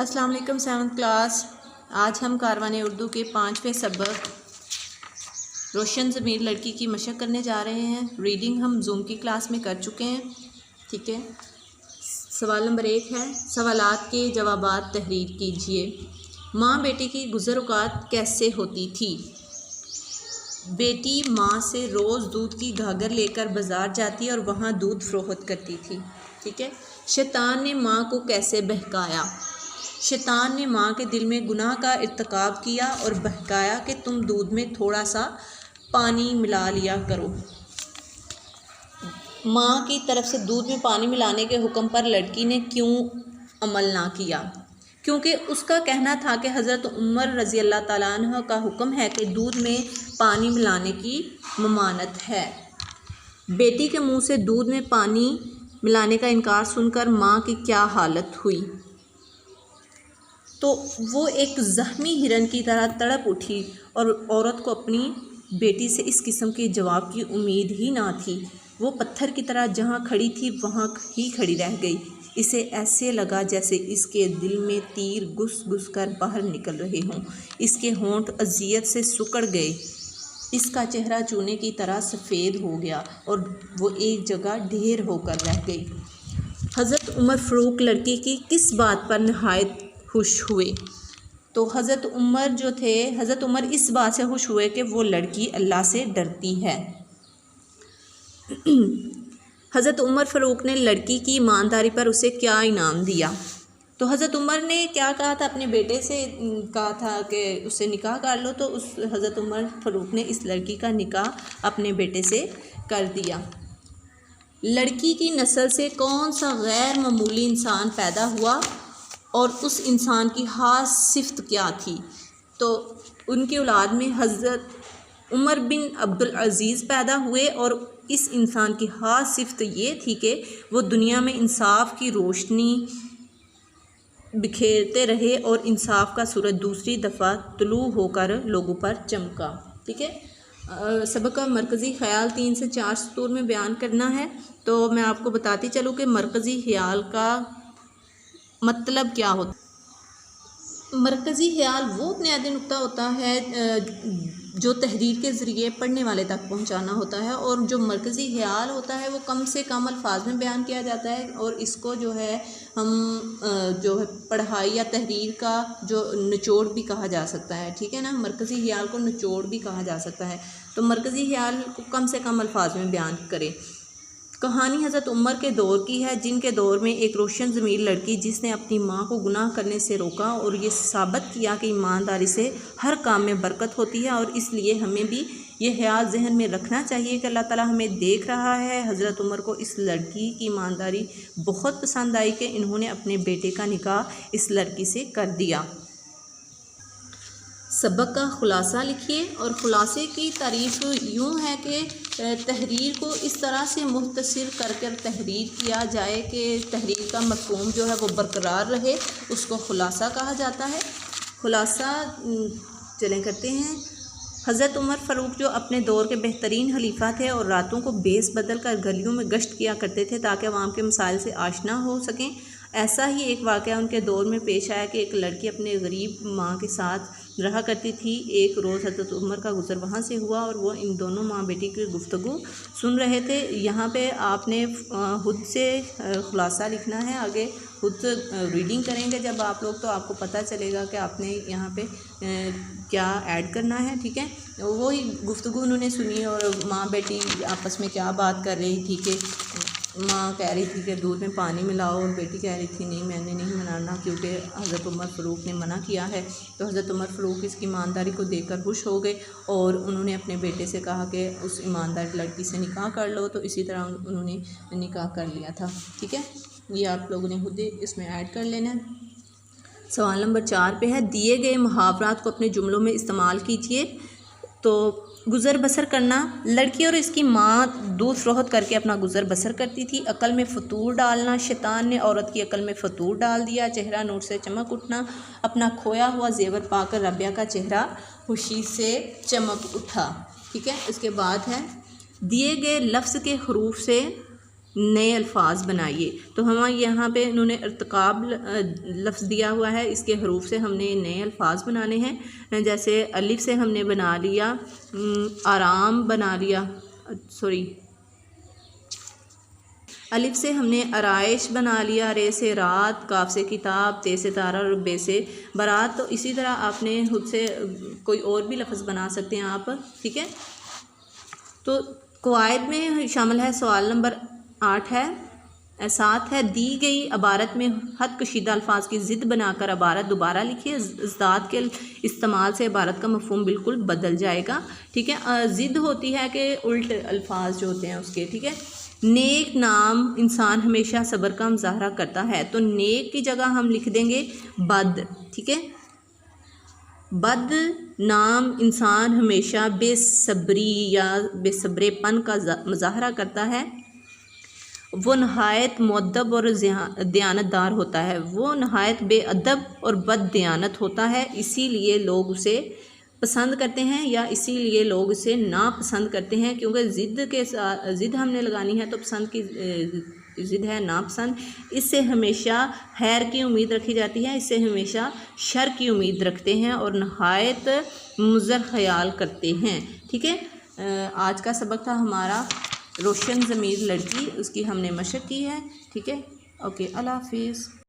अस्सलाम वालेकुम 7th class. आज हम कारवान उर्दू के 5वें सबक रोशन ज़मीर लड़की की मशक करने जा रहे हैं। रीडिंग हम जूम की क्लास में कर चुके हैं। ठीक है, सवाल नंबर 1 है, सवालात के जवाबात तहरीर कीजिए। माँ बेटी की गुज़र औक़ात कैसे होती थी? बेटी माँ से रोज़ दूध की घाघर लेकर बाज़ार जाती और वहाँ दूध फ़रोख्त करती थी। ठीक है, शैतान ने माँ को कैसे बहकाया? शैतान ने माँ के दिल में गुनाह का इर्तिकाब किया और बहकाया कि तुम दूध में थोड़ा सा पानी मिला लिया करो। माँ की तरफ से दूध में पानी मिलाने के हुक्म पर लड़की ने क्यों अमल ना किया? क्योंकि उसका कहना था कि हज़रत उमर रज़ी अल्लाह ताला अन्हु का हुक्म है कि दूध में पानी मिलाने की ममानत है। बेटी के मुंह से दूध में पानी मिलाने का इनकार सुनकर माँ की क्या हालत हुई? तो वो एक ज़ख्मी हिरन की तरह तड़प उठी और औरत को अपनी बेटी से इस किस्म के जवाब की उम्मीद ही ना थी। वो पत्थर की तरह जहाँ खड़ी थी वहाँ ही खड़ी रह गई। इसे ऐसे लगा जैसे इसके दिल में तीर घुस घुस कर बाहर निकल रहे हों। इसके होंठ अज़ियत से सिकुड़ गए। इसका चेहरा चूने की तरह सफ़ेद हो गया और वो एक जगह ढेर होकर रह गई। हज़रत उमर फ़ारूक लड़की की किस बात पर नहायत खुश हुए? तो हज़रत उमर इस बात से खुश हुए कि वो लड़की अल्लाह से डरती है। हज़रत उमर फ़ारूक ने लड़की की ईमानदारी पर उसे क्या इनाम दिया? तो हज़रत उमर ने क्या कहा था? अपने बेटे से कहा था कि उससे निकाह कर लो। तो उस हज़रत उमर फ़ारूक ने इस लड़की का निकाह अपने बेटे से कर दिया। लड़की की नस्ल से कौन सा गैर मामूली इंसान पैदा हुआ और उस इंसान की ख़ास सिफ़त क्या थी? तो उनकी औलाद में हज़रत उमर बिन अब्दुल अज़ीज़ पैदा हुए और इस इंसान की ख़ास सिफ़त ये थी कि वो दुनिया में इंसाफ की रोशनी बिखेरते रहे और इंसाफ का सूरज दूसरी दफ़ा तुलू होकर लोगों पर चमका। ठीक है, सबक का मरकज़ी ख़याल 3 से 4 सतूर में बयान करना है। तो मैं आपको बताती चलूँ कि मरकज़ी ख़याल का मतलब क्या होता है। मरकज़ी ख़याल वो बुनियादी नुक्ता होता है जो तहरीर के ज़रिए पढ़ने वाले तक पहुंचाना होता है, और जो मरकज़ी ख़याल होता है वो कम से कम अल्फाज में बयान किया जाता है, और इसको जो है हम जो है पढ़ाई या तहरीर का जो निचोड़ भी कहा जा सकता है। ठीक है ना, मरकज़ी ख़याल को निचोड़ भी कहा जा सकता है। तो मरकज़ी ख़याल को कम से कम अल्फाज में बयान करें। कहानी हज़रत उमर के दौर की है, जिनके दौर में एक रोशन ज़मीर लड़की जिसने अपनी माँ को गुनाह करने से रोका और ये साबित किया कि ईमानदारी से हर काम में बरकत होती है, और इसलिए हमें भी ये ख्याल जहन में रखना चाहिए कि अल्लाह ताला हमें देख रहा है। हज़रत उमर को इस लड़की की ईमानदारी बहुत पसंद आई कि इन्होंने अपने बेटे का निकाह इस लड़की से कर दिया। सबक का ख़ुलासा लिखिए, और ख़ुलासे की तारीफ़ यूँ है कि तहरीर को इस तरह से मुख्तसर कर तहरीर किया जाए कि तहरीर का मफ़हूम जो है वो बरकरार रहे, उसको ख़ुलासा कहा जाता है। ख़ुलासा चलें करते हैं। हज़रत उमर फ़ारूक जो अपने दौर के बेहतरीन खलीफा थे और रातों को बेस बदल कर गलियों में गश्त किया करते थे ताकि अवाम के मसाइल से आशना हो सकें। ऐसा ही एक वाक़या उनके दौर में पेश आया कि एक लड़की अपने गरीब माँ के साथ रहा करती थी। एक रोज़ हज़रत उमर का गुज़र वहाँ से हुआ और वो इन दोनों माँ बेटी की गुफ्तगू सुन रहे थे। यहाँ पे आपने खुद से ख़ुलासा लिखना है। आगे खुद रीडिंग करेंगे जब आप लोग, तो आपको पता चलेगा कि आपने यहाँ पे क्या ऐड करना है। ठीक है, वही गुफ्तगू उन्होंने सुनी और माँ बेटी आपस में क्या बात कर रही थी कि माँ कह रही थी कि दूध में पानी मिलाओ, और बेटी कह रही थी नहीं, मैंने नहीं बनाना क्योंकि हज़रत उमर फ़ारूक ने मना किया है। तो हज़रत उमर फ़ारूक इसकी ईमानदारी को देखकर खुश हो गए और उन्होंने अपने बेटे से कहा कि उस ईमानदार लड़की से निकाह कर लो। तो इसी तरह उन्होंने निकाह कर लिया था। ठीक है, ये आप लोगों ने खुद इसमें ऐड कर लेना है। सवाल नंबर 4 पे है, दिए गए मुहावरात को अपने जुमलों में इस्तेमाल कीजिए। तो गुज़र बसर करना, लड़की और इसकी माँ दूध फ़रोख्त करके अपना गुज़र बसर करती थी। अकल में फतूर डालना, शैतान ने औरत की अकल में फतूर डाल दिया। चेहरा नूर से चमक उठना, अपना खोया हुआ जेवर पाकर रबिया का चेहरा खुशी से चमक उठा। ठीक है, इसके बाद है, दिए गए लफ्ज़ के हरूफ से नए अल्फाज बनाइए। तो हम यहाँ पे इन्होंने इर्तिकाब लफ्ज़ दिया हुआ है, इसके हरूफ से हमने नए अल्फाज बनाने हैं। जैसे अलिफ से हमने बना लिया आराम, बना लिया अलिफ से हमने आराइश बना लिया, रे से रात, काफ से किताब, ते से तारा और बे से बारात। तो इसी तरह आपने खुद से कोई और भी लफ्ज़ बना सकते हैं आप, ठीक है। तो कवायद में शामिल है सवाल नंबर 8 है 7 है, दी गई इबारत में हद कशीदा अल्फाज की ज़िद बनाकर इबारत दोबारा लिखिए। ज़ात के इस्तेमाल से इबारत का मफ़हूम बिल्कुल बदल जाएगा, ठीक है। ज़िद होती है कि उल्ट अल्फाज जो होते हैं उसके, ठीक है। नेक नाम इंसान हमेशा सब्र का मुजाहरा करता है, तो नेक की जगह हम लिख देंगे बद, ठीक है। बद नाम इंसान हमेशा बेसब्री या बेसब्रेपन का मुजाहरा करता है। वो नहायत मुअद्दब और दयानतदार होता है, वो नहायत बेअदब और बद दयानत होता है, इसीलिए लोग उसे पसंद करते हैं या इसीलिए लोग इसे नापसंद करते हैं। क्योंकि ज़िद हमने लगानी है तो पसंद की ज़िद है नापसंद। इससे हमेशा खैर की उम्मीद रखी जाती है, इससे हमेशा शर की उम्मीद रखते हैं और नहायत मुज़र ख्याल करते हैं, ठीक है। आज का सबक था हमारा रोशन ज़मीर लड़की, उसकी हमने मशक की है, ठीक है। ओके, अल्लाह हाफिज़।